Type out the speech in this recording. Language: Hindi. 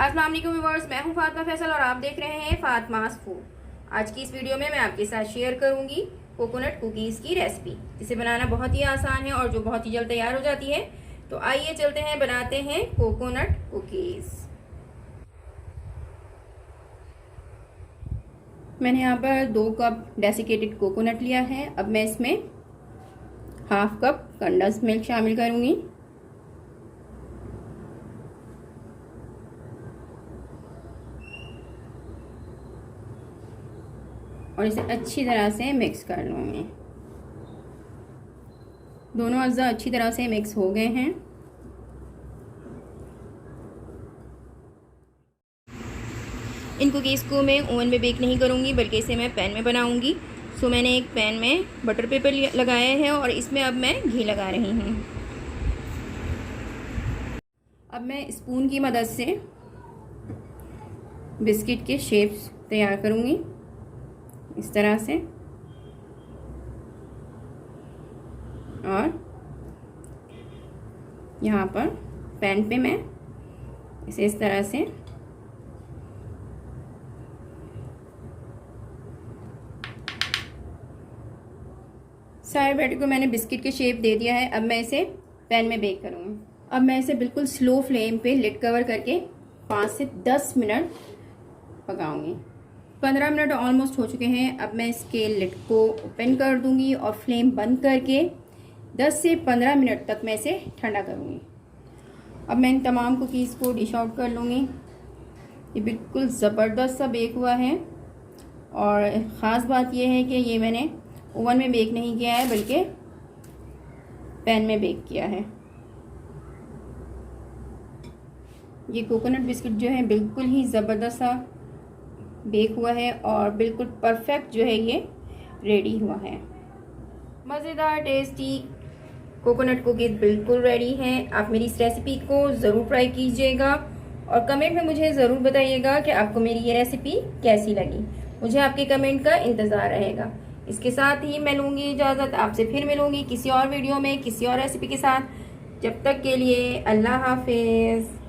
अस्सलाम वालेकुम व्यूअर्स, मैं हूं फातिमा फैसल और आप देख रहे हैं फातिमास फूड। आज की इस वीडियो में मैं आपके साथ शेयर करूंगी कोकोनट कुकीज़ की रेसिपी, जिसे बनाना बहुत ही आसान है और जो बहुत ही जल्द तैयार हो जाती है। तो आइए चलते हैं, बनाते हैं कोकोनट कुकीज़। मैंने यहाँ पर 2 कप डेसिकेटेड कोकोनट लिया है। अब मैं इसमें हाफ कप कंडेंस मिल्क शामिल करूंगी। और इसे अच्छी तरह से मिक्स कर लूँगी। दोनों अज्जा अच्छी तरह से मिक्स हो गए हैं। इन कुकीज़ को मैं ओवन में बेक नहीं करूँगी, बल्कि इसे मैं पैन में बनाऊँगी। सो मैंने एक पैन में बटर पेपर लगाया है और इसमें अब मैं घी लगा रही हूँ। अब मैं स्पून की मदद से बिस्किट के शेप्स तैयार करूँगी, इस तरह से। और यहाँ पर पैन पे मैं इसे इस तरह से सारे बैटर को मैंने बिस्किट के शेप दे दिया है। अब मैं इसे पैन में बेक करूँगी। अब मैं इसे बिल्कुल स्लो फ्लेम पे लिड कवर करके 5 से 10 मिनट पकाऊंगी। 15 मिनट ऑलमोस्ट हो चुके हैं। अब मैं इसके लिड को ओपन कर दूंगी और फ्लेम बंद करके 10 से 15 मिनट तक मैं इसे ठंडा करूंगी। अब मैं इन तमाम कुकीज़ को डिश आउट कर लूँगी। ये बिल्कुल ज़बरदस्त सा बेक हुआ है। और ख़ास बात यह है कि ये मैंने ओवन में बेक नहीं किया है, बल्कि पैन में बेक किया है। ये कोकोनट बिस्किट जो है बिल्कुल ही ज़बरदस्त सा बेक हुआ है और बिल्कुल परफेक्ट जो है ये रेडी हुआ है। मज़ेदार टेस्टी कोकोनट कुकीज़ बिल्कुल रेडी हैं। आप मेरी इस रेसिपी को ज़रूर ट्राई कीजिएगा और कमेंट में मुझे ज़रूर बताइएगा कि आपको मेरी ये रेसिपी कैसी लगी। मुझे आपके कमेंट का इंतज़ार रहेगा। इसके साथ ही मैं लूँगी इजाज़त, आपसे फिर मिलूँगी किसी और वीडियो में किसी और रेसिपी के साथ। जब तक के लिए अल्लाह हाफिज़।